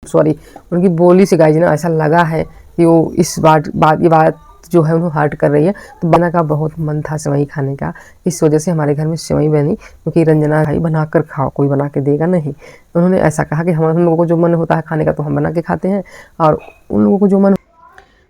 Sorry उनकी बोली से गाइज ना ऐसा लगा है कि वो इस बात जो है उन्हें हर्ट कर रही है। तो बना का बहुत मन था सेवई खाने का, इस वजह से हमारे घर में सेवई बनी, क्योंकि रंजना भाई बना कर खाओ, कोई बना के देगा नहीं। उन्होंने ऐसा कहा कि हम लोगों को जो मन होता है खाने का तो हम बना के खाते हैं, और उन लोगों को जो मन।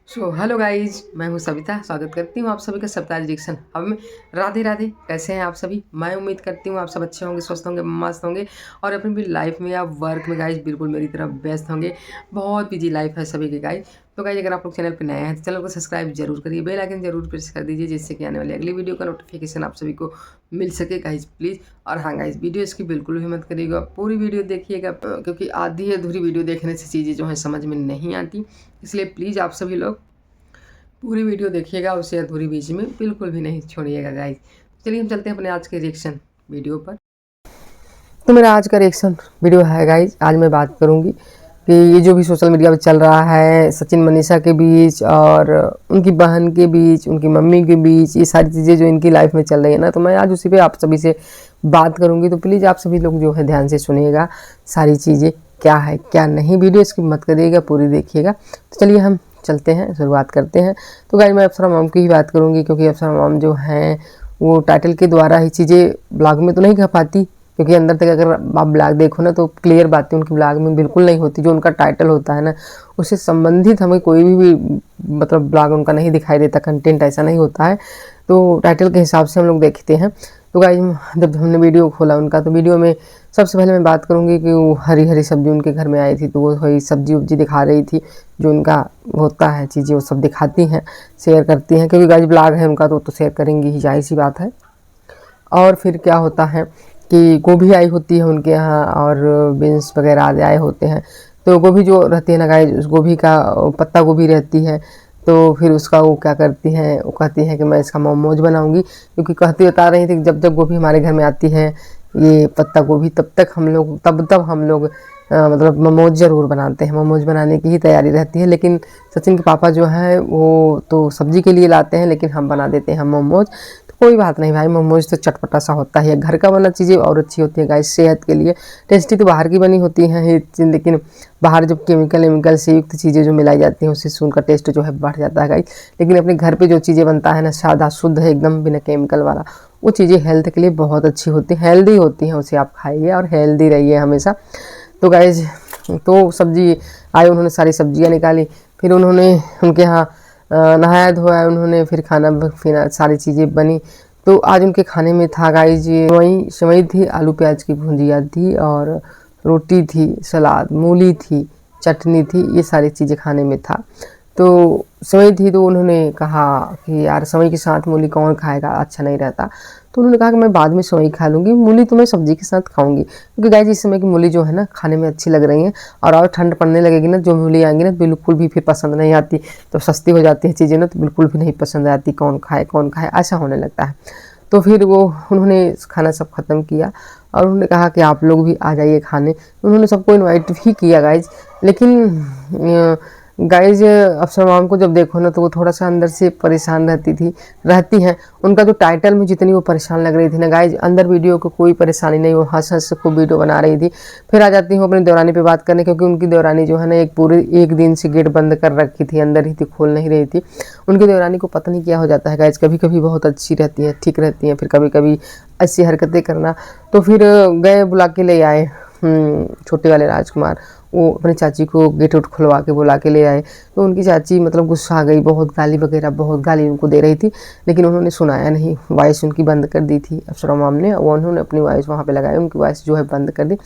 सो हेलो गाइज, मैं हूँ सविता, स्वागत करती हूँ आप सभी का सप्ताह रिएक्शन। अब मैं राधे राधे, कैसे हैं आप सभी? मैं उम्मीद करती हूँ आप सब अच्छे होंगे, स्वस्थ होंगे, मस्त होंगे, और अपनी भी लाइफ में या वर्क में गाइज बिल्कुल मेरी तरह व्यस्त होंगे। बहुत बिजी लाइफ है सभी की गाइज। तो गाइज अगर आप लोग चैनल पर नए हैं तो चैनल को सब्सक्राइब जरूर करिए, बेल आइकन जरूर प्रेस कर दीजिए, जिससे कि आने वाली अगली वीडियो का नोटिफिकेशन आप सभी को मिल सके गाइज प्लीज़। और हाँ गाइज, वीडियो इसकी बिल्कुल भी मत करिएगा, पूरी वीडियो देखिएगा, क्योंकि आधी अधूरी वीडियो देखने से चीज़ें जो है समझ में नहीं आती, इसलिए प्लीज़ आप सभी लोग पूरी वीडियो देखिएगा, उसे अधूरी बीच में बिल्कुल भी नहीं छोड़िएगा गाइज। चलिए हम चलते हैं अपने आज के रिएक्शन वीडियो पर। तो मेरा आज का रिएक्शन वीडियो है गाइज, आज मैं बात करूंगी कि ये जो भी सोशल मीडिया पे चल रहा है सचिन मनीषा के बीच और उनकी बहन के बीच, उनकी मम्मी के बीच, ये सारी चीज़ें जो इनकी लाइफ में चल रही है ना, तो मैं आज उसी पे आप सभी से बात करूँगी। तो प्लीज़ आप सभी लोग जो है ध्यान से सुनिएगा, सारी चीज़ें क्या है क्या नहीं, वीडियो इसकी मत करिएगा, पूरी देखिएगा। तो चलिए हम चलते हैं, शुरुआत करते हैं। तो गाइस मैं अप्सरा मॉम की ही बात करूंगी, क्योंकि अप्सरा मॉम जो हैं वो टाइटल के द्वारा ही चीज़ें ब्लॉग में तो नहीं कह पाती, क्योंकि अंदर तक अगर आप ब्लॉग देखो ना तो क्लियर बातें उनकी ब्लॉग में बिल्कुल नहीं होती। जो उनका टाइटल होता है ना उससे संबंधित हमें कोई भी मतलब ब्लॉग उनका नहीं दिखाई देता, कंटेंट ऐसा नहीं होता है। तो टाइटल के हिसाब से हम लोग देखते हैं। तो गाइस जब हमने वीडियो खोला उनका, तो वीडियो में सबसे पहले मैं बात करूंगी कि वो हरी हरी सब्जी उनके घर में आई थी, तो वो वही सब्जी उब्जी दिखा रही थी, जो उनका होता है चीज़ें वो सब दिखाती हैं, शेयर करती हैं, क्योंकि गाइस ब्लॉग है उनका तो शेयर करेंगी ही, जाहिर सी बात है। और फिर क्या होता है कि गोभी आई होती है उनके यहाँ, और बीन्स वगैरह आदि आए होते हैं। तो गोभी जो रहती है ना गाइस, उस गोभी का पत्ता गोभी रहती है, तो फिर उसका वो क्या करती हैं, वो कहती हैं कि मैं इसका मोमोज बनाऊंगी, क्योंकि कहती बता रही थी कि जब जब गोभी हमारे घर में आती है ये पत्ता गोभी, तब हम लोग मतलब मोमोज ज़रूर बनाते हैं, मोमोज बनाने की ही तैयारी रहती है। लेकिन सचिन के पापा जो हैं वो तो सब्जी के लिए लाते हैं, लेकिन हम बना देते हैं मोमोज। तो कोई बात नहीं भाई, मोमोज तो चटपटा सा होता है, घर का बना चीज़ें और अच्छी होती है गाइस सेहत के लिए। टेस्टी तो बाहर की बनी होती हैं, लेकिन बाहर जब केमिकल से युक्त चीज़ें जो मिलाई जाती हैं उससे उनका टेस्ट जो है बढ़ जाता है गाइस। लेकिन अपने घर पे जो चीज़ें बनता है ना, सादा शुद्ध है एकदम, बिना केमिकल वाला, वो चीज़ें हेल्थ के लिए बहुत अच्छी होती हैं, हेल्दी होती हैं, उसे आप खाइए और हेल्दी रहिए हमेशा। तो गाइज तो सब्जी आई, उन्होंने सारी सब्जियां निकाली, फिर उन्होंने उनके यहाँ नहाया धोया उन्होंने, फिर खाना फिर सारी चीज़ें बनी। तो आज उनके खाने में था गाइज सेवई थी, आलू प्याज की भुजिया थी, और रोटी थी, सलाद, मूली थी, चटनी थी, ये सारी चीज़ें खाने में था। तो सेवई थी तो उन्होंने कहा कि यार सेवई के साथ मूली कौन खाएगा, अच्छा नहीं रहता। तो उन्होंने कहा कि मैं बाद में सेवई खा लूँगी, मूली तो मैं सब्जी के साथ खाऊंगी, क्योंकि गाइस इस समय की मूली जो है ना खाने में अच्छी लग रही है। और ठंड पड़ने लगेगी ना, जो मूली आएंगी ना बिल्कुल भी फिर पसंद नहीं आती, तो सस्ती हो जाती है चीज़ें ना, तो बिल्कुल भी नहीं पसंद आती, कौन खाए ऐसा होने लगता है। तो फिर वो उन्होंने खाना सब ख़त्म किया और उन्होंने कहा कि आप लोग भी आ जाइए खाने। उन्होंने सबको इनवाइट भी किया गाइज, लेकिन गाइज अप्सरा मॉम को जब देखो ना तो वो थोड़ा सा अंदर से परेशान रहती हैं। उनका जो टाइटल में जितनी वो परेशान लग रही थी ना गाइज, अंदर वीडियो को कोई परेशानी नहीं, वो हंस हंस को वीडियो बना रही थी। फिर आ जाती हूँ अपनी देवरानी पे बात करने, क्योंकि उनकी देवरानी जो है ना एक दिन से गेट बंद कर रखी थी, अंदर ही थी, खोल नहीं रही थी। उनकी देवरानी को पता नहीं क्या हो जाता है गाइज, कभी कभी बहुत अच्छी रहती है, ठीक रहती हैं, फिर कभी कभी ऐसी हरकतें करना। तो फिर गए बुला के ले आए छोटे वाले राजकुमार, वो अपनी चाची को गेट उट खुलवा के बुला के ले आए। तो उनकी चाची मतलब गुस्सा आ गई, बहुत गाली उनको दे रही थी, लेकिन उन्होंने सुनाया नहीं, वॉइस उनकी बंद कर दी थी अप्सरा मॉम ने, वो उन्होंने अपनी वॉइस वहाँ पे लगाई, उनकी वॉइस जो है बंद कर दी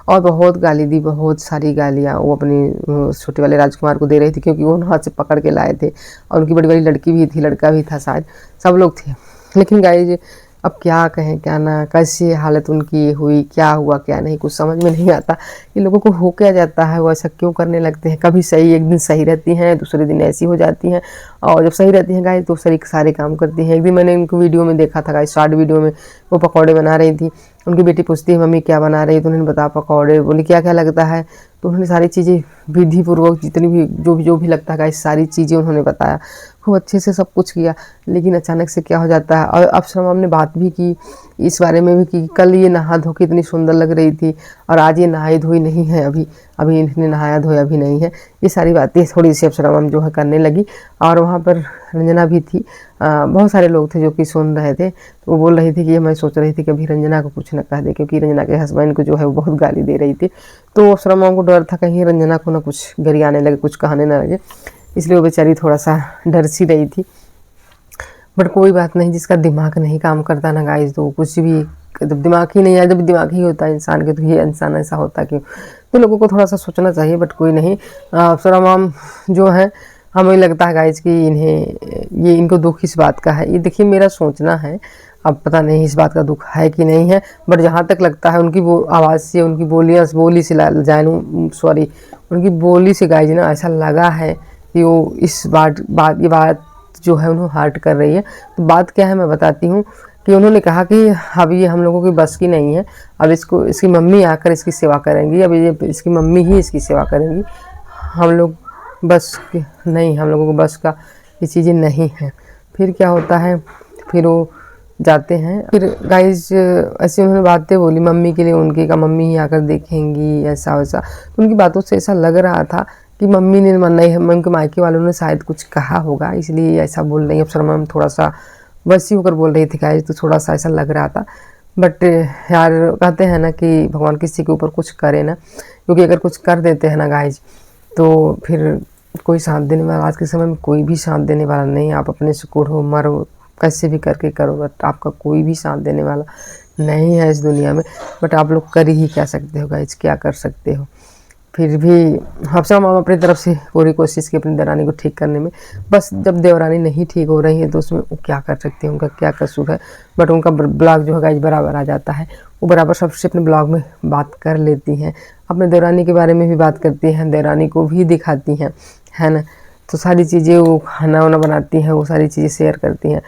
और बहुत गाली दी, बहुत सारी गालियाँ वो अपनी छोटे वाले राजकुमार को दे रही थी, क्योंकि वो हाथ से पकड़ के लाए थे, और उनकी बड़ी बड़ी लड़की भी थी, लड़का भी था शायद, सब लोग थे। लेकिन गाइज अब क्या कहें क्या ना, कैसी हालत उनकी हुई, क्या हुआ क्या नहीं, कुछ समझ में नहीं आता। इन लोगों को हो क्या जाता है, वो ऐसा क्यों करने लगते हैं, कभी सही, एक दिन सही रहती हैं, दूसरे दिन ऐसी हो जाती हैं, और जब सही रहती हैं गाइस तो सारे काम करती हैं। एक दिन मैंने इनको वीडियो में देखा था गाइस, शॉर्ट वीडियो में, वो पकौड़े बना रही थी। उनकी बेटी पूछती है मम्मी क्या बना रही, तो उन्होंने बताया पकौड़े। बोली क्या क्या लगता है, तो उन्होंने सारी चीज़ें विधि पूर्वक जितनी भी जो भी लगता है गाइस, सारी चीज़ें उन्होंने बताया, खूब अच्छे से सब कुछ किया। लेकिन अचानक से क्या हो जाता है, और अप्सरा मॉम ने बात भी की इस बारे में भी कि कल ये नहा धो के इतनी सुंदर लग रही थी, और आज ये नहाई धोई नहीं है, अभी अभी इन्हें नहाया धोया भी नहीं है। ये सारी बातें थोड़ी सी अप्सरा मैम जो है करने लगी। और वहाँ पर रंजना भी थी, बहुत सारे लोग थे जो कि सुन रहे थे। तो वो बोल रही थी कि मैं सोच रही थी कि अभी रंजना को कुछ न कह दे, क्योंकि रंजना के हस्बैंड को जो है वो बहुत गाली दे रही थी। तो अप्सरा मैम को डर था कहीं रंजना को ना कुछ गरियाने लगे, कुछ कहने न लगे, इसलिए वो बेचारी थोड़ा सा डर सी रही थी। बट कोई बात नहीं, जिसका दिमाग नहीं काम करता ना गाइस, तो कुछ भी जब दिमाग ही नहीं है, जब दिमाग ही होता है इंसान के, तो ये इंसान ऐसा होता क्यों? तो लोगों को थोड़ा सा सोचना चाहिए। बट कोई नहीं, अप्सरा मैम जो है, हमें लगता है गाइस कि इनको दुख इस बात का है। ये देखिए मेरा सोचना है, अब पता नहीं इस बात का दुख है कि नहीं है, बट जहाँ तक लगता है उनकी वो आवाज़ से, उनकी बोली से सॉरी, उनकी बोली से गाइस ना ऐसा लगा है कि वो इस ये बात जो है उन्हें हर्ट कर रही है। तो बात क्या है मैं बताती हूँ कि उन्होंने कहा कि अब ये हम लोगों की बस की नहीं है, अब इसकी मम्मी आकर इसकी सेवा करेंगी, अब ये इसकी मम्मी ही इसकी सेवा करेंगी, हम लोग बस नहीं, हम लोगों को बस का ये चीज़ें नहीं है। फिर क्या होता है, फिर वो जाते हैं। फिर गाइज ऐसे उन्होंने बातें बोली मम्मी के लिए, उनकी का मम्मी ही आकर देखेंगी ऐसा वैसा। तो उनकी बातों से ऐसा लग रहा था कि मम्मी ने मन नहीं है, मम्मी के मायके वालों ने शायद कुछ कहा होगा, इसलिए ऐसा बोल रही है। अप्सरा मैम थोड़ा सा वैसी होकर बोल रही थी गाइज, तो थोड़ा सा ऐसा लग रहा था। बट यार कहते हैं ना कि भगवान किसी के ऊपर कुछ करे ना, क्योंकि अगर कुछ कर देते हैं ना गाइज, तो फिर कोई साथ देने वाला आज के समय में कोई भी साथ देने वाला नहीं। आप अपने से कुढ़ो मरो कैसे भी करके करो, बट आपका कोई भी साथ देने वाला नहीं है इस दुनिया में। बट आप लोग कर ही क्या सकते हो गाइज, क्या कर सकते हो? फिर भी अप्सरा मैम अपनी तरफ से पूरी कोशिश की अपनी देवरानी को ठीक करने में। बस जब देवरानी नहीं ठीक हो रही है तो उसमें वो क्या कर सकते हैं, उनका क्या कसूर है? बट उनका ब्लॉग जो है गाइज बराबर आ जाता है, वो बराबर सबसे अपने ब्लॉग में बात कर लेती हैं, अपने देवरानी के बारे में भी बात करती हैं, देवरानी को भी दिखाती हैं, है ना। तो सारी चीज़ें वो खाना वाना बनाती हैं, वो सारी चीज़ें शेयर करती हैं।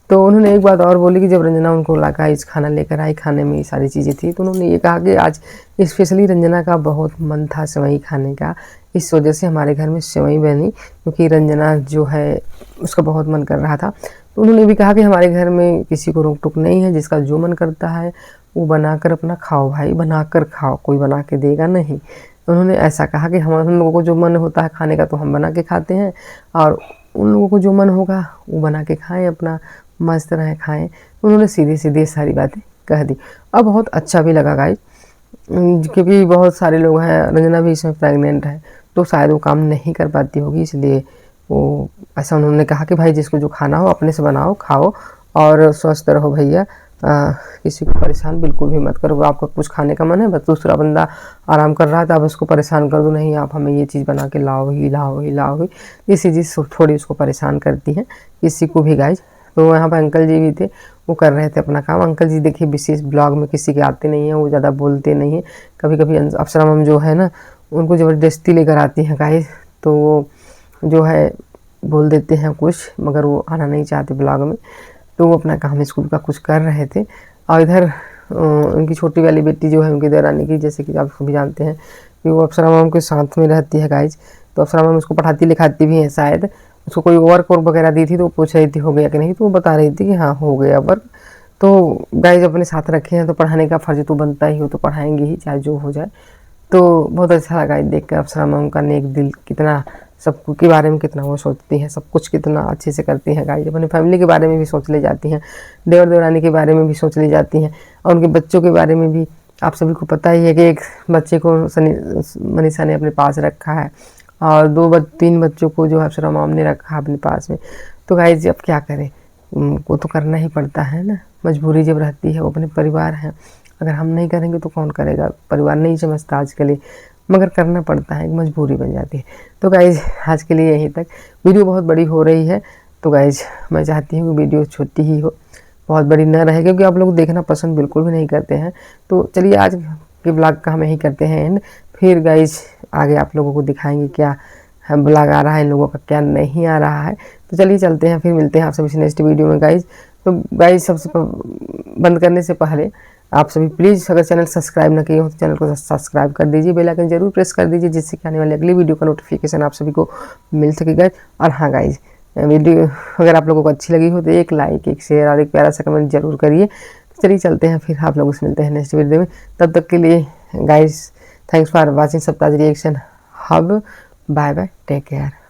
तो उन्होंने एक बात और बोली कि जब रंजना उनको लगा इस खाना लेकर आई, खाने में ये सारी चीज़ें थी, तो उन्होंने ये कहा कि आज स्पेशली रंजना का बहुत मन था सेवई खाने का, इस वजह से हमारे घर में सेवई बनी, क्योंकि रंजना जो है उसका बहुत मन कर रहा था। तो उन्होंने भी कहा कि हमारे घर में किसी को रोक टोक नहीं है, जिसका जो मन करता है वो बनाकर अपना खाओ भाई, बनाकर खाओ, कोई बना के देगा नहीं। उन्होंने ऐसा कहा कि हम लोगों को जो मन होता है खाने का तो हम बना के खाते हैं, और उन लोगों को जो मन होगा वो बना के खाएं, अपना मस्त रहें खाएं। उन्होंने सीधे सीधे सारी बातें कह दी। अब बहुत अच्छा भी लगा गाइस, क्योंकि बहुत सारे लोग हैं, रंजना भी इसमें प्रेग्नेंट है, तो शायद वो काम नहीं कर पाती होगी, इसलिए वो ऐसा उन्होंने कहा कि भाई जिसको जो खाना हो अपने से बनाओ, खाओ और स्वस्थ रहो भैया, किसी को परेशान बिल्कुल भी मत करो। आपका कुछ खाने का मन है, बस दूसरा बंदा आराम कर रहा था, आप उसको परेशान कर दो, नहीं आप हमें ये चीज़ बना के लाओ ही लाओ ही लाओ ही। इसी चीज़ थोड़ी उसको परेशान करती हैं किसी को भी गाइज। तो यहाँ पर अंकल जी भी थे, वो कर रहे थे अपना काम। अंकल जी देखिए विशेष ब्लॉग में किसी के आते नहीं हैं, वो ज़्यादा बोलते नहीं हैं। कभी कभी अप्सरा मैम जो है ना उनको ज़बरदस्ती लेकर आती हैं गाइस, तो वो जो है बोल देते हैं कुछ, मगर वो आना नहीं चाहते ब्लॉग में। तो वो अपना काम स्कूल का कुछ कर रहे थे। और इधर उनकी छोटी वाली बेटी जो है उनकी देवरानी की, जैसे कि आप सभी जानते हैं कि वो अप्सरा मैम के साथ में रहती है गाइज। तो अप्सरा मैम उसको पढ़ाती लिखाती भी हैं, शायद उसको कोई वर्क वगैरह दी थी तो वो पूछ रही थी हो गया कि नहीं, तो वो बता रही थी कि हाँ हो गया वर्क। तो गाइज अपने साथ रखे हैं तो पढ़ाने का फर्ज तो बनता ही हो, तो पढ़ाएंगे ही चाहे जो हो जाए। तो बहुत अच्छा लगा देख कर अप्सरा मैम का नेक दिल, कितना सब के बारे में कितना वो सोचती हैं, सब कुछ कितना अच्छे से करती हैं गाइज। अपनी फैमिली के बारे में भी सोच ले जाती हैं, देवर देवरानी के बारे में भी सोच ले जाती हैं, और उनके बच्चों के बारे में भी। आप सभी को पता ही है कि एक बच्चे को मनीषा ने अपने पास रखा है, और 3 बच्चों को जो अप्सरा मैम ने रखा अपने पास में। तो गाइज अब क्या करें, उनको तो करना ही पड़ता है ना, मजबूरी जब रहती है, वो अपने परिवार हैं, अगर हम नहीं करेंगे तो कौन करेगा? परिवार नहीं समझता आज के लिए, मगर करना पड़ता है, एक मजबूरी बन जाती है। तो गाइज आज के लिए यहीं तक, वीडियो बहुत बड़ी हो रही है, तो गाइज मैं चाहती हूँ कि वीडियो छोटी ही हो, बहुत बड़ी न रहे, क्योंकि आप लोग देखना पसंद बिल्कुल भी नहीं करते हैं। तो चलिए आज के ब्लॉग का हम यही करते हैं एंड, फिर गाइज आगे आप लोगों को दिखाएंगे क्या ब्लॉग आ रहा है इन लोगों का, क्या नहीं आ रहा है। तो चलिए चलते हैं, फिर मिलते हैं आप सभी से नेक्स्ट वीडियो में गाइज। तो गाइज सबसे बंद करने से पहले आप सभी प्लीज़ अगर चैनल सब्सक्राइब न किए हो तो चैनल को सब्सक्राइब कर दीजिए, बेल आइकन जरूर प्रेस कर दीजिए, जिससे कि आने वाली अगली वीडियो का नोटिफिकेशन आप सभी को मिल सकेगा। और हाँ गाइज, वीडियो अगर आप लोगों को अच्छी लगी हो तो एक लाइक, एक शेयर और एक प्यारा सा कमेंट जरूर करिए। चलिए चलते हैं, फिर आप लोगों से मिलते हैं नेक्स्ट वीडियो में। तब तक के लिए गाइस थैंक्स फॉर वाचिंग सप्ताज reaction hub. Bye bye, take care.